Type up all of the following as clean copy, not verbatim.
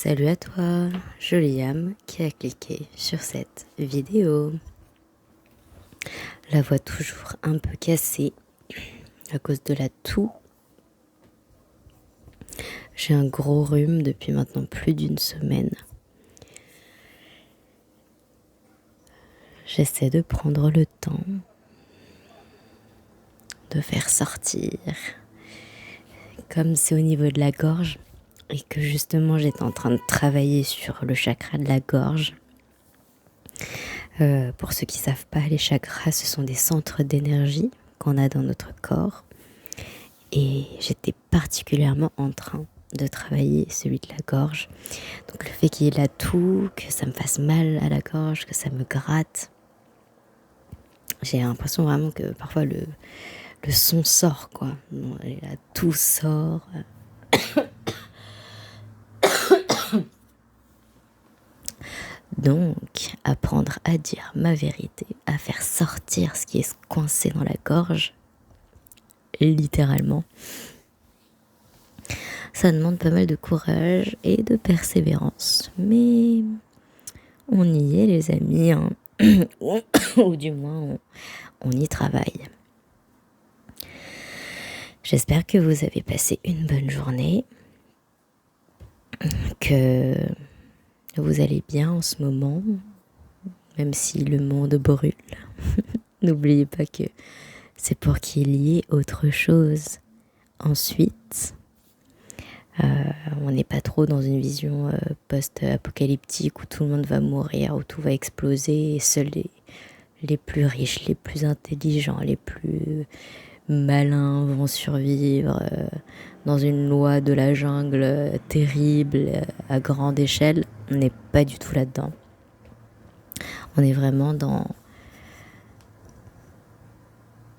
Salut à toi, jolie âme qui a cliqué sur cette vidéo. La voix toujours un peu cassée à cause de la toux. J'ai un gros rhume depuis maintenant plus d'une semaine. J'essaie de prendre le temps de faire sortir. Comme c'est au niveau de la gorge et que justement j'étais en train de travailler sur le chakra de la gorge. Pour ceux qui ne savent pas, les chakras, ce sont des centres d'énergie qu'on a dans notre corps. Et j'étais particulièrement en train de travailler celui de la gorge. Donc le fait qu'il y ait la toux, que ça me fasse mal à la gorge, que ça me gratte. J'ai l'impression vraiment que parfois le son sort, quoi. La toux sort. Donc, apprendre à dire ma vérité, à faire sortir ce qui est coincé dans la gorge, littéralement, ça demande pas mal de courage et de persévérance. Mais on y est, les amis, hein. Ou du moins, on y travaille. J'espère que vous avez passé une bonne journée, que vous allez bien en ce moment, même si le monde brûle. N'oubliez pas que c'est pour qu'il y ait autre chose ensuite. On n'est pas trop dans une vision post-apocalyptique où tout le monde va mourir, où tout va exploser et seuls les plus riches, les plus intelligents, les plus malins vont survivre dans une loi de la jungle terrible à grande échelle. On n'est pas du tout là-dedans. On est vraiment dans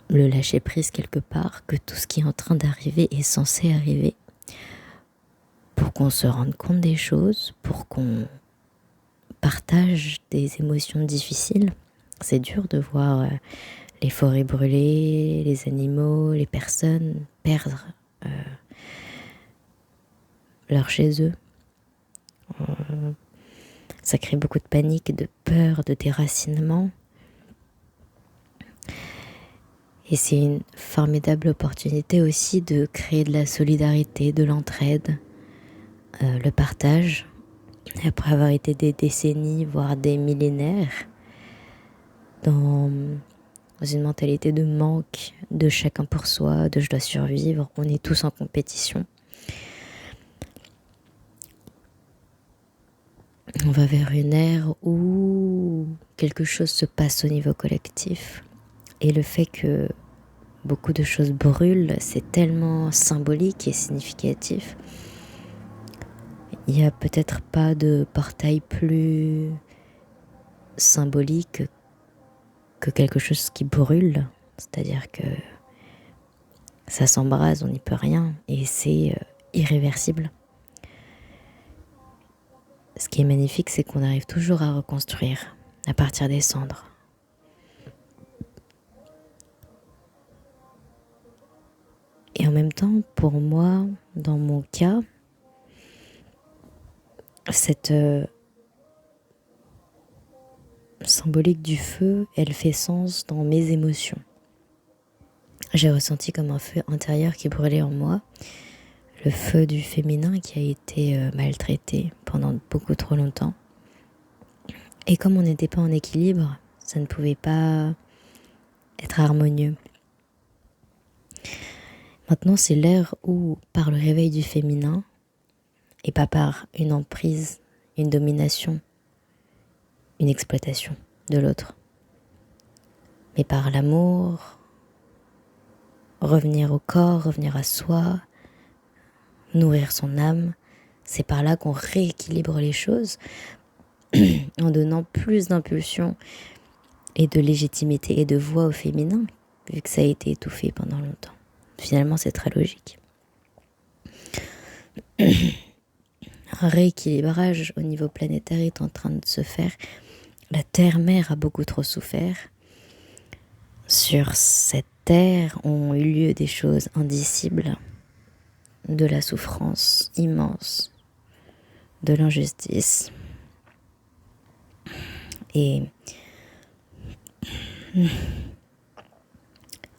le lâcher-prise quelque part, que tout ce qui est en train d'arriver est censé arriver pour qu'on se rende compte des choses, pour qu'on partage des émotions difficiles. C'est dur de voir les forêts brûler, les animaux, les personnes perdre leur chez eux. Ça crée beaucoup de panique, de peur, de déracinement. Et c'est une formidable opportunité aussi de créer de la solidarité, de l'entraide, le partage. Après avoir été des décennies, voire des millénaires, dans une mentalité de manque, de chacun pour soi, de je dois survivre, on est tous en compétition. On va vers une ère où quelque chose se passe au niveau collectif. Et le fait que beaucoup de choses brûlent, c'est tellement symbolique et significatif. Il n'y a peut-être pas de portail plus symbolique que quelque chose qui brûle. C'est-à-dire que ça s'embrase, on n'y peut rien. Et c'est irréversible. Ce qui est magnifique, c'est qu'on arrive toujours à reconstruire à partir des cendres. Et en même temps, pour moi, dans mon cas, cette symbolique du feu, elle fait sens dans mes émotions. J'ai ressenti comme un feu intérieur qui brûlait en moi, le feu du féminin qui a été maltraité pendant beaucoup trop longtemps. Et comme on n'était pas en équilibre, ça ne pouvait pas être harmonieux. Maintenant, c'est l'ère où, par le réveil du féminin, et pas par une emprise, une domination, une exploitation de l'autre, mais par l'amour, revenir au corps, revenir à soi, nourrir son âme, c'est par là qu'on rééquilibre les choses en donnant plus d'impulsion et de légitimité et de voix au féminin, vu que ça a été étouffé pendant longtemps. Finalement, c'est très logique. Un rééquilibrage au niveau planétaire est en train de se faire. La Terre-Mère a beaucoup trop souffert. Sur cette terre ont eu lieu des choses indicibles, de la souffrance immense, de l'injustice. Et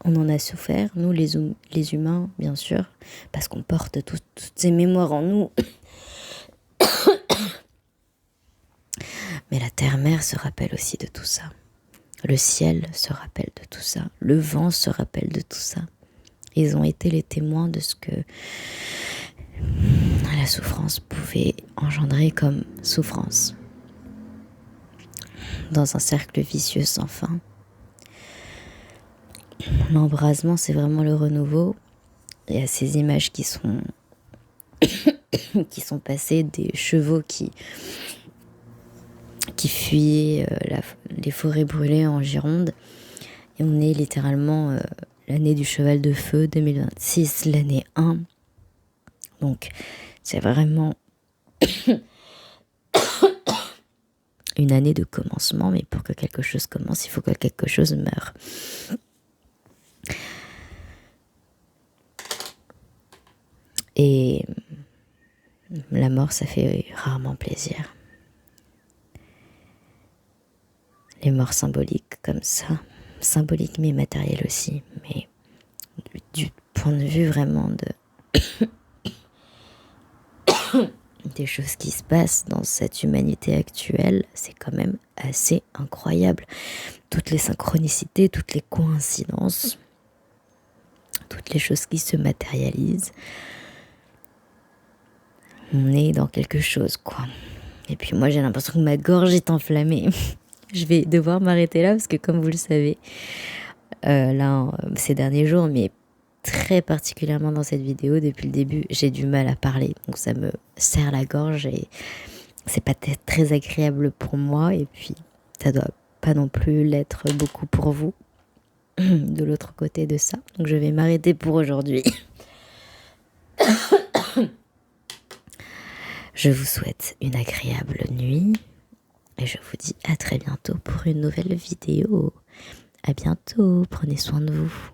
on en a souffert, nous les humains, bien sûr, parce qu'on porte toutes ces mémoires en nous. Mais la terre-mère se rappelle aussi de tout ça. Le ciel se rappelle de tout ça. Le vent se rappelle de tout ça. Ils ont été les témoins de ce que la souffrance pouvait engendrer comme souffrance. Dans un cercle vicieux sans fin. L'embrasement, c'est vraiment le renouveau. Il y a ces images qui sont passées, des chevaux qui fuyaient les forêts brûlées en Gironde. Et on est littéralement l'année du cheval de feu, 2026, l'année 1. Donc, c'est vraiment une année de commencement, mais pour que quelque chose commence, il faut que quelque chose meure. Et la mort, ça fait rarement plaisir. Les morts symboliques comme ça, symboliques mais matérielles aussi, mais du point de vue vraiment des choses qui se passent dans cette humanité actuelle, c'est quand même assez incroyable. Toutes les synchronicités, toutes les coïncidences, toutes les choses qui se matérialisent. On est dans quelque chose, quoi. Et puis moi, j'ai l'impression que ma gorge est enflammée. Je vais devoir m'arrêter là parce que, comme vous le savez, ces derniers jours, mais très particulièrement dans cette vidéo, depuis le début, j'ai du mal à parler. Donc ça me serre la gorge et c'est pas très agréable pour moi. Et puis, ça doit pas non plus l'être beaucoup pour vous, de l'autre côté de ça. Donc je vais m'arrêter pour aujourd'hui. Je vous souhaite une agréable nuit et je vous dis à très bientôt pour une nouvelle vidéo. À bientôt, prenez soin de vous.